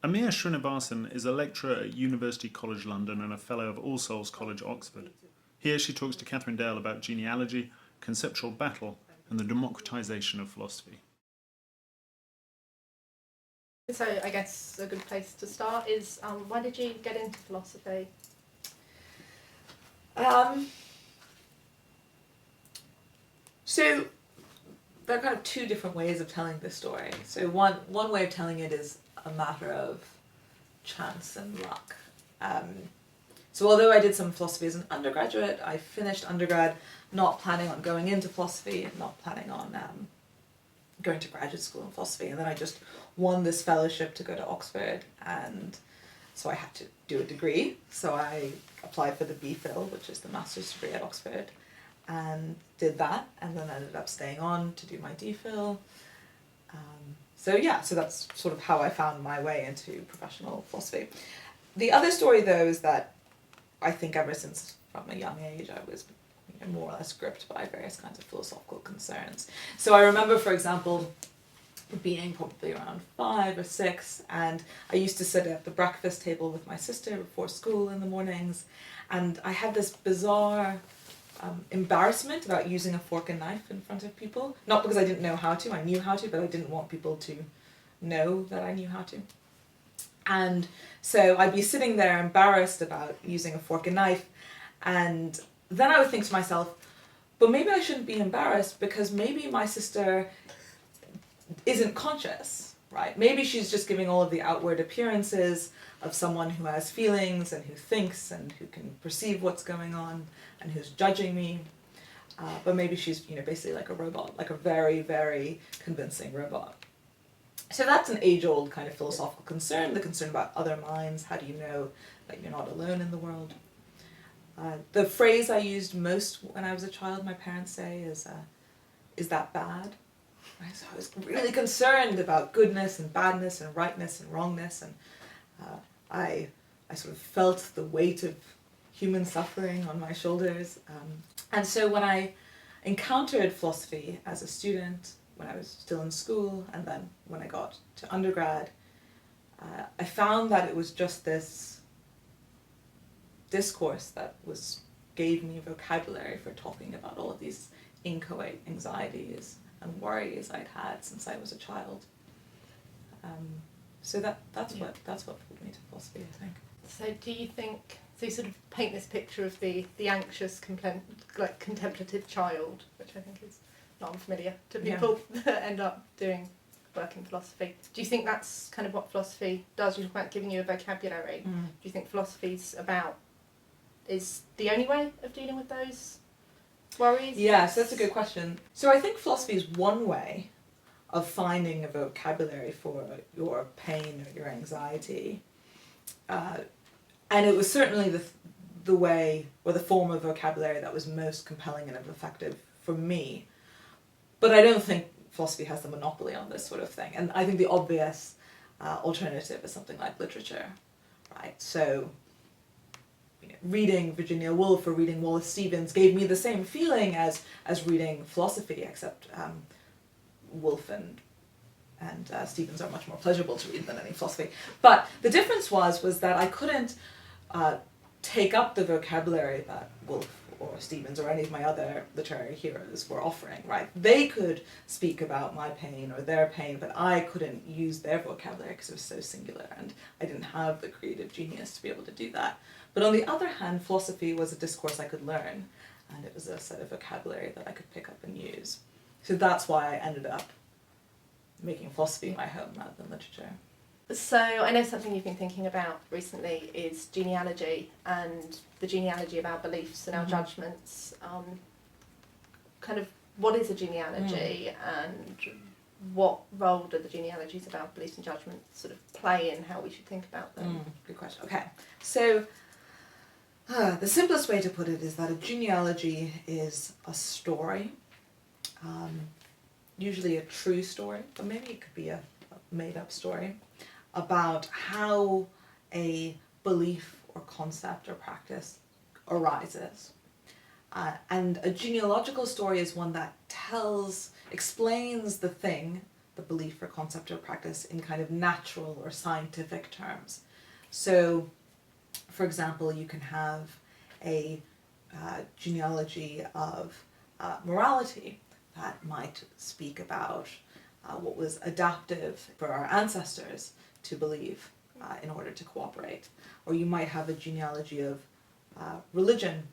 Amia Srinivasan is a lecturer at University College London and a fellow of All Souls College, Oxford. Here she talks to Catherine Dale about genealogy, conceptual battle, and the democratisation of philosophy. So I guess a good place to start is, why did you get into philosophy? So there are kind of two different ways of telling this story. So one way of telling it is a matter of chance and luck. So although I did some philosophy as an undergraduate, I finished undergrad not planning on going into philosophy and not planning on going to graduate school in philosophy. And then I just won this fellowship to go to Oxford, and so I had to do a degree. So I applied for the BPhil, which is the master's degree at Oxford, and did that, and then ended up staying on to do my DPhil. So that's sort of how I found my way into professional philosophy. The other story, though, is that I think ever since from a young age I was more or less gripped by various kinds of philosophical concerns. So I remember, for example, being probably around 5 or 6, and I used to sit at the breakfast table with my sister before school in the mornings, and I had this bizarre embarrassment about using a fork and knife in front of people. Not because I didn't know how to, I knew how to, but I didn't want people to know that I knew how to. And so I'd be sitting there embarrassed about using a fork and knife, and then I would think to myself, but maybe I shouldn't be embarrassed because maybe my sister isn't conscious, right? Maybe she's just giving all of the outward appearances of someone who has feelings and who thinks and who can perceive what's going on and who's judging me. But maybe she's, basically like a robot, like a very, very convincing robot. So that's an age-old kind of philosophical concern, the concern about other minds. How do you know that you're not alone in the world? The phrase I used most when I was a child, my parents say, is that bad? Right? So I was really concerned about goodness and badness and rightness and wrongness, and I sort of felt the weight of human suffering on my shoulders. And so when I encountered philosophy as a student, when I was still in school, and then when I got to undergrad, I found that it was just this discourse that gave me vocabulary for talking about all of these inchoate anxieties and worries I'd had since I was a child. So that's what pulled me to philosophy, I think. So do you think, so you sort of paint this picture of the anxious, contemplative child, which I think is not unfamiliar to people that end up doing work in philosophy. Do you think that's kind of what philosophy does? You talk about giving you a vocabulary. Do you think philosophy's is the only way of dealing with those worries? Yes, that's a good question. So I think philosophy is one way of finding a vocabulary for your pain or your anxiety. And it was certainly the way or the form of vocabulary that was most compelling and effective for me. But I don't think philosophy has the monopoly on this sort of thing. And I think the obvious alternative is something like literature, right? So reading Virginia Woolf or reading Wallace Stevens gave me the same feeling as reading philosophy, except Woolf and Stevens are much more pleasurable to read than any philosophy. But the difference was that I couldn't take up the vocabulary that Woolf or Stevens or any of my other literary heroes were offering, right? They could speak about my pain or their pain, but I couldn't use their vocabulary because it was so singular, and I didn't have the creative genius to be able to do that. But on the other hand, philosophy was a discourse I could learn, and it was a set of vocabulary that I could pick up and use. So that's why I ended up making philosophy my home rather than literature. So I know something you've been thinking about recently is genealogy and the genealogy of our beliefs and our judgments. Kind of what is a genealogy and what role do the genealogies of our beliefs and judgments sort of play in how we should think about them? Good question. Okay, so the simplest way to put it is that a genealogy is a story, usually a true story, but maybe it could be a made-up story, about how a belief or concept or practice arises. And a genealogical story is one that explains the thing the belief or concept or practice in kind of natural or scientific terms. So, for example, you can have a genealogy of morality that might speak about what was adaptive for our ancestors to believe in order to cooperate. Or you might have a genealogy of religion,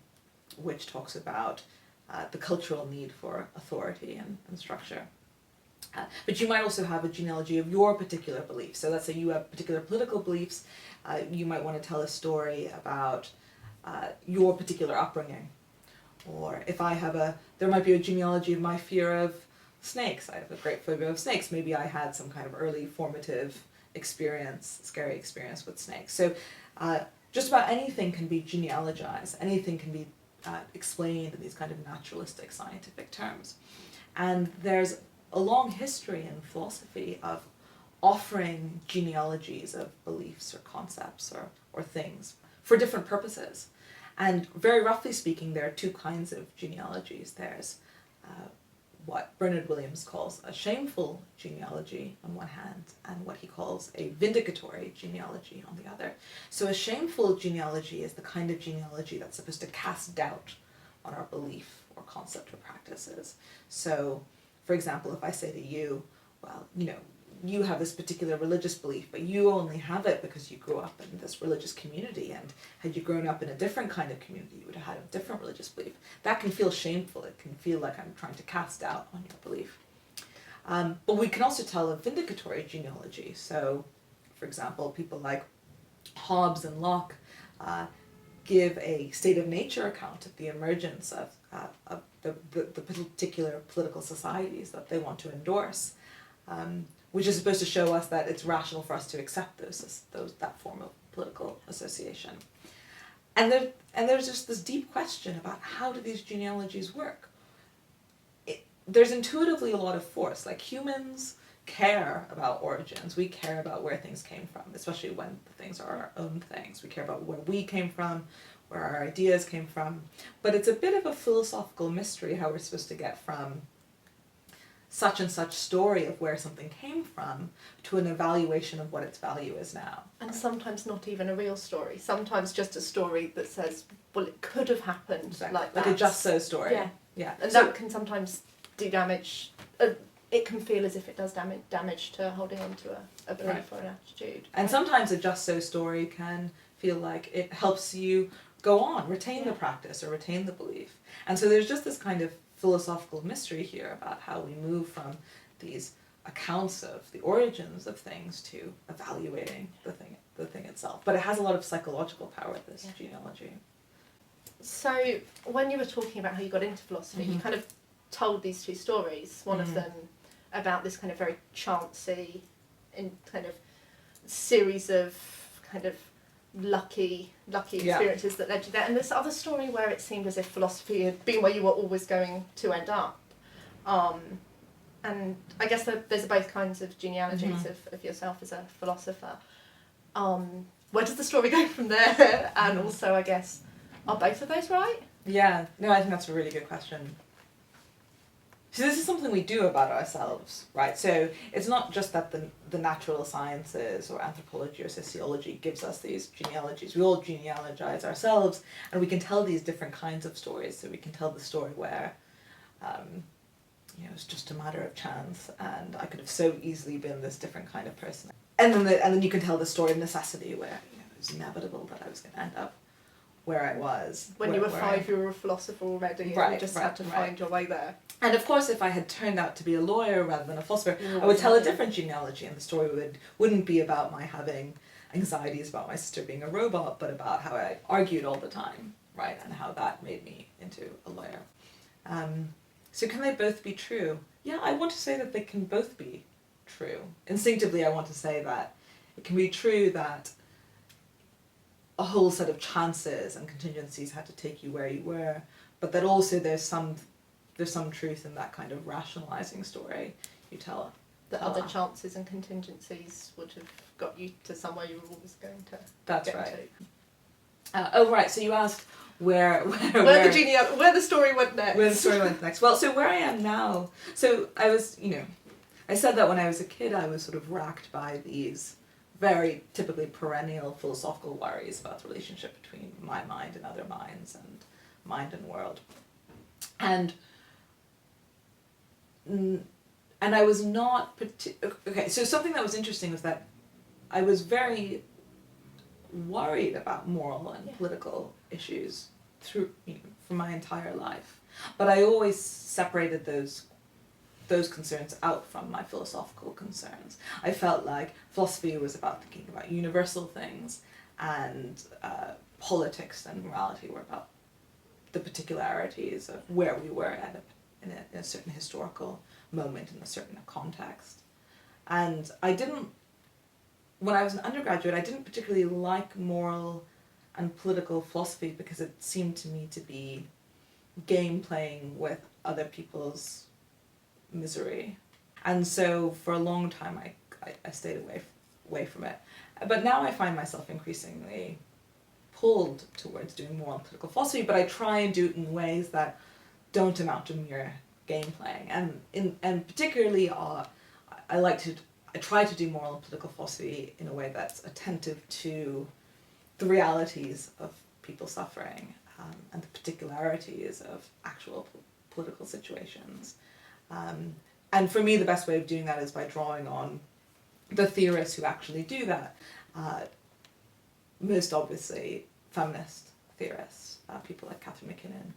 which talks about the cultural need for authority and structure. But you might also have a genealogy of your particular beliefs. So let's say you have particular political beliefs, you might want to tell a story about your particular upbringing. Or if I have there might be a genealogy of my fear of snakes. I have a great phobia of snakes. Maybe I had some kind of early formative experience, scary experience with snakes. So just about anything can be genealogized. Anything can be explained in these kind of naturalistic scientific terms. And there's a long history in philosophy of offering genealogies of beliefs or concepts or things for different purposes. And very roughly speaking, there are two kinds of genealogies. There's what Bernard Williams calls a shameful genealogy on one hand, and what he calls a vindicatory genealogy on the other. So a shameful genealogy is the kind of genealogy that's supposed to cast doubt on our belief or concept or practices. So, for example, if I say to you, well, you have this particular religious belief, but you only have it because you grew up in this religious community, and had you grown up in a different kind of community, you would have had a different religious belief. That can feel shameful. It can feel like I'm trying to cast doubt on your belief. But we can also tell a vindicatory genealogy. So, for example, people like Hobbes and Locke give a state of nature account of the emergence of the particular political societies that they want to endorse. Which is supposed to show us that it's rational for us to accept that form of political association. And there's just this deep question about how do these genealogies work? There's intuitively a lot of force. Like, humans care about origins. We care about where things came from, especially when the things are our own things. We care about where we came from, where our ideas came from. But it's a bit of a philosophical mystery how we're supposed to get from such and such story of where something came from to an evaluation of what its value is now. And sometimes not even a real story. Sometimes just a story that says, well, it could have happened Exactly. like that. Like a just so story. Yeah. And so, that can sometimes do damage. It can feel as if it does damage to holding on to a belief Right. or an attitude. And sometimes a just so story can feel like it helps you go on, retain the practice or retain the belief. And so there's just this kind of philosophical mystery here about how we move from these accounts of the origins of things to evaluating the thing itself. But it has a lot of psychological power, this genealogy. So when you were talking about how you got into philosophy, you kind of told these two stories. One of them about this kind of very chancy, kind of series of kind of lucky experiences that led you there, and this other story where it seemed as if philosophy had been where you were always going to end up. And I guess there's both kinds of genealogies of yourself as a philosopher. Where does the story go from there? And also, I guess, are both of those right? Yeah, no, I think that's a really good question. So this is something we do about ourselves, right? So it's not just that the natural sciences or anthropology or sociology gives us these genealogies. We all genealogize ourselves, and we can tell these different kinds of stories. So we can tell the story where, it's just a matter of chance, and I could have so easily been this different kind of person. And then you can tell the story of necessity, where it was inevitable that I was going to end up where I was. When you were 5, you were a philosopher already, and you just had to find your way there. And of course, if I had turned out to be a lawyer rather than a philosopher, I would tell a different genealogy, and the story wouldn't be about my having anxieties about my sister being a robot, but about how I argued all the time, right, and how that made me into a lawyer. So can they both be true? Yeah, I want to say that they can both be true. Instinctively, I want to say that it can be true that a whole set of chances and contingencies had to take you where you were, but that also there's some truth in that kind of rationalizing story you tell. That other chances and contingencies would have got you to somewhere you were always going to. That's get right. to. Right. So you asked where the story went next. Where the story went next. Well, so where I am now. So I was, I said that when I was a kid, I was sort of racked by these very typically perennial philosophical worries about the relationship between my mind and other minds and mind and world. And I was not okay, so something that was interesting was that I was very worried about moral and political issues for my entire life. But I always separated those concerns out from my philosophical concerns. I felt like philosophy was about thinking about universal things, and politics and morality were about the particularities of where we were in a certain historical moment, in a certain context. And when I was an undergraduate, I didn't particularly like moral and political philosophy because it seemed to me to be game playing with other people's misery. And so for a long time I stayed away from it. But now I find myself increasingly pulled towards doing moral and political philosophy, but I try and do it in ways that don't amount to mere game playing. And particularly I try to do moral and political philosophy in a way that's attentive to the realities of people suffering, and the particularities of actual political situations. And for me, the best way of doing that is by drawing on the theorists who actually do that. Most obviously, feminist theorists, people like Catherine McKinnon,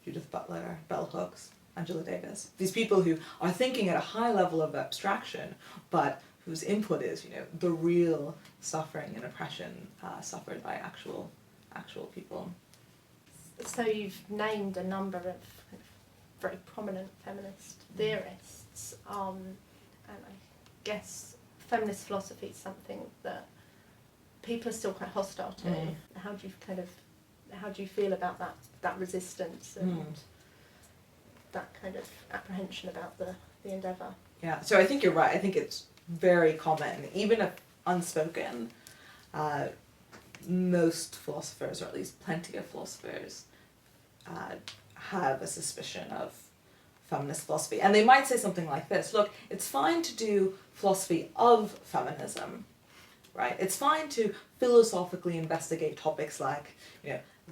Judith Butler, Bell Hooks, Angela Davis. These people who are thinking at a high level of abstraction, but whose input is, the real suffering and oppression suffered by actual people. So you've named a number of very prominent feminist theorists, and I guess feminist philosophy is something that people are still quite hostile to. How do you feel about that resistance and that kind of apprehension about the endeavour? Yeah, so I think you're right. I think it's very common, even if unspoken. Most philosophers, or at least plenty of philosophers, have a suspicion of feminist philosophy. And they might say something like this: look, it's fine to do philosophy of feminism, right? It's fine to philosophically investigate topics like,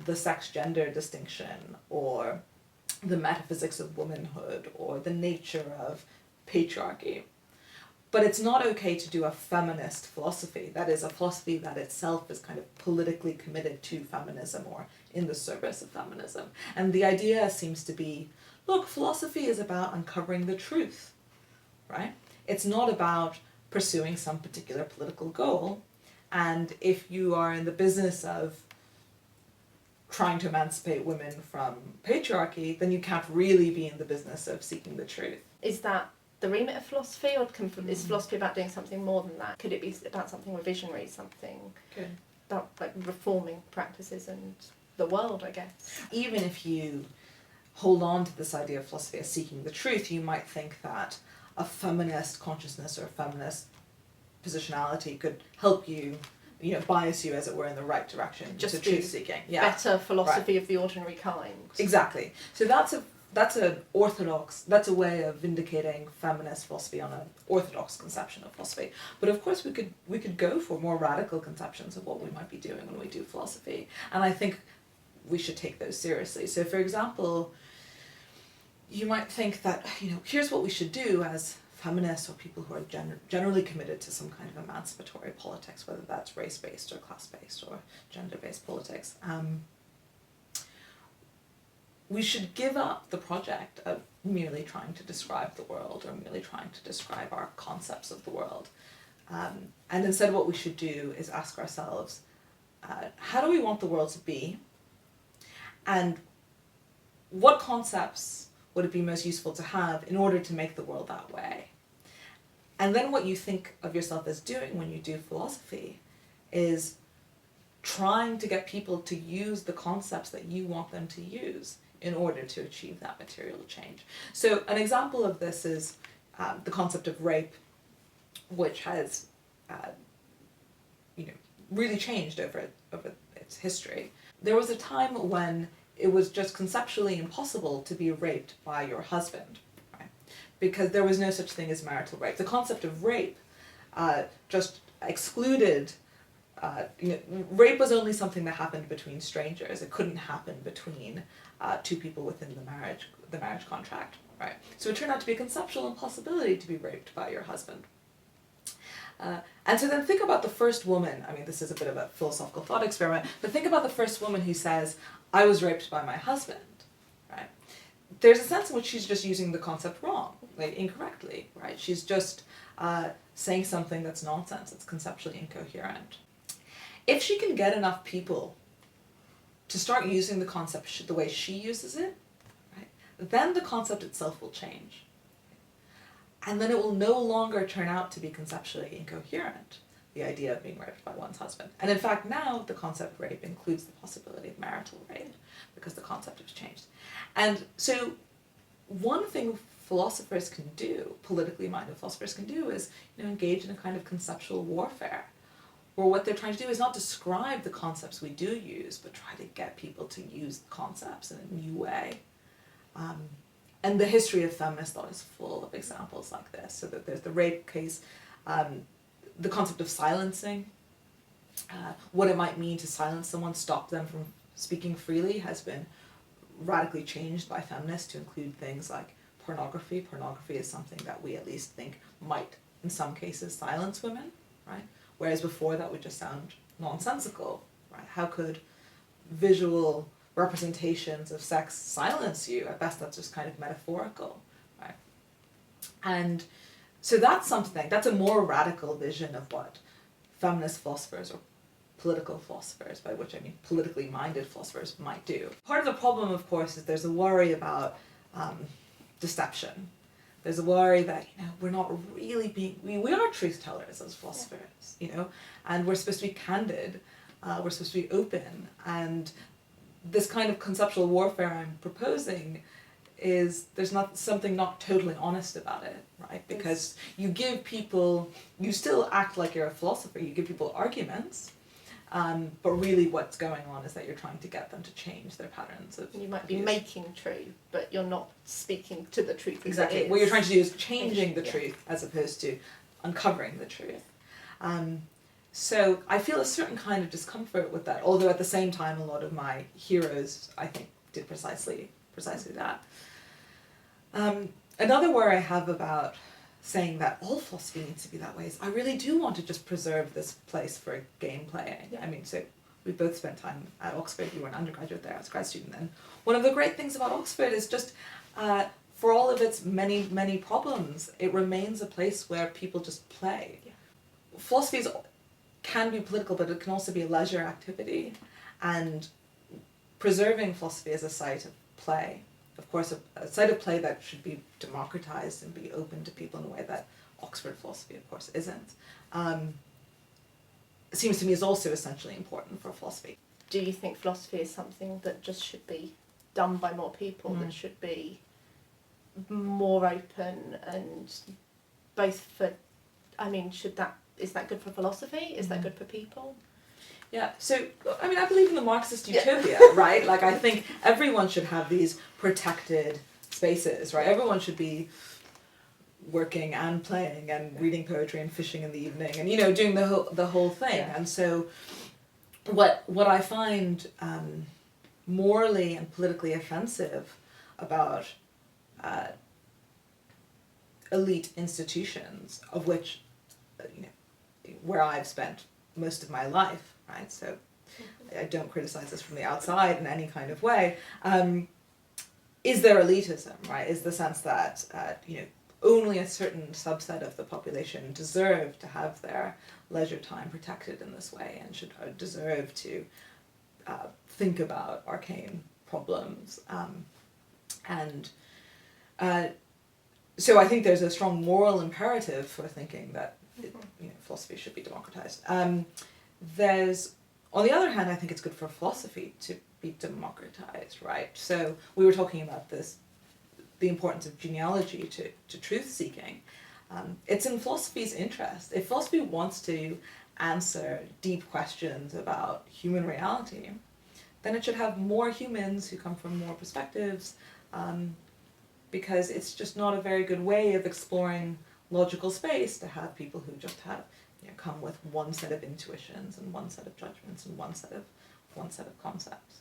the sex-gender distinction, or the metaphysics of womanhood, or the nature of patriarchy. But it's not okay to do a feminist philosophy, that is, a philosophy that itself is kind of politically committed to feminism or in the service of feminism. And the idea seems to be, look, philosophy is about uncovering the truth, right? It's not about pursuing some particular political goal. And if you are in the business of trying to emancipate women from patriarchy, then you can't really be in the business of seeking the truth. Is that the remit of philosophy, or is philosophy about doing something more than that? Could it be about something revisionary, something about reforming practices and the world, I guess? Even if you hold on to this idea of philosophy as seeking the truth, you might think that a feminist consciousness or a feminist positionality could help you, bias you, as it were, in the right direction to truth seeking. Yeah. Better philosophy of the ordinary kind. Exactly. So that's a way of vindicating feminist philosophy on an orthodox conception of philosophy. But of course we could go for more radical conceptions of what we might be doing when we do philosophy. And I think we should take those seriously. So for example, you might think that, here's what we should do as feminists or people who are generally committed to some kind of emancipatory politics, whether that's race-based or class-based or gender-based politics. We should give up the project of merely trying to describe the world or merely trying to describe our concepts of the world. And instead what we should do is ask ourselves, how do we want the world to be? And what concepts would it be most useful to have in order to make the world that way? And then what you think of yourself as doing when you do philosophy is trying to get people to use the concepts that you want them to use in order to achieve that material change. So an example of this is the concept of rape, which has really changed over its history. There was a time when it was just conceptually impossible to be raped by your husband, right? because there was no such thing as marital rape. The concept of rape just excluded, rape was only something that happened between strangers. It couldn't happen between two people within the marriage contract, right? So it turned out to be a conceptual impossibility to be raped by your husband. And so then think about the first woman. I mean, this is a bit of a philosophical thought experiment, but think about the first woman who says, I was raped by my husband, right? There's a sense in which she's just using the concept wrong, like incorrectly, right? She's just saying something that's nonsense, it's conceptually incoherent. If she can get enough people to start using the concept the way she uses it, right, then the concept itself will change. And then it will no longer turn out to be conceptually incoherent, the idea of being raped by one's husband. And in fact, now the concept of rape includes the possibility of marital rape, because the concept has changed. And so one thing philosophers can do, politically minded philosophers can do, is engage in a kind of conceptual warfare, where what they're trying to do is not describe the concepts we do use, but try to get people to use concepts in a new way. And the history of feminist thought is full of examples like this. So that there's the rape case, the concept of silencing, what it might mean to silence someone, stop them from speaking freely, has been radically changed by feminists to include things like pornography. Pornography is something that we at least think might, in some cases, silence women, right? Whereas before that would just sound nonsensical, right? How could visual representations of sex silence you? At best, that's just kind of metaphorical, right? And so that's a more radical vision of what feminist philosophers or political philosophers, by which I mean politically minded philosophers, might do. Part of the problem, of course, is there's a worry about deception. There's a worry that we're not really we are truth tellers as philosophers, and we're supposed to be candid, we're supposed to be open, and this kind of conceptual warfare I'm proposing is there's not something not totally honest about it, right? Because you still act like you're a philosopher, you give people arguments, but really what's going on is that you're trying to get them to change their patterns of You might be making true, but you're not speaking to the truth. Exactly. What you're trying to do is changing the truth as opposed to uncovering the truth. So I feel a certain kind of discomfort with that, although at the same time a lot of my heroes, I think, did precisely that. Another worry I have about saying that all philosophy needs to be that way is I really do want to just preserve this place for game playing. Yeah. I mean, so we both spent time at Oxford. You were an undergraduate there, I was a grad student. And one of the great things about Oxford is just, for all of its many, many problems, it remains a place where people just play. Yeah. Philosophy can be political, but it can also be a leisure activity. And preserving philosophy as a site of play, of course, a site of play that should be democratized and be open to people in a way that Oxford philosophy, of course, isn't, seems to me is also essentially important for philosophy. Do you think philosophy is something that just should be done by more people, that should be more open, and both for, is that good for philosophy? Is that good for people? Yeah, so, I believe in the Marxist utopia, right? Like, I think everyone should have these protected spaces, right? Everyone should be working and playing and reading poetry and fishing in the evening and, doing the whole thing. Yeah. And so what I find morally and politically offensive about elite institutions, of which, where I've spent most of my life, right? So I don't criticize this from the outside in any kind of way. Is there elitism, right? Is the sense that, only a certain subset of the population deserve to have their leisure time protected in this way and should deserve to think about arcane problems. So I think there's a strong moral imperative for thinking that philosophy should be democratized. On the other hand, I think it's good for philosophy to be democratized, right? So we were talking about the importance of genealogy to truth-seeking. It's in philosophy's interest. If philosophy wants to answer deep questions about human reality, then it should have more humans who come from more perspectives because it's just not a very good way of exploring logical space to have people who just have, come with one set of intuitions and one set of judgments and one set of concepts.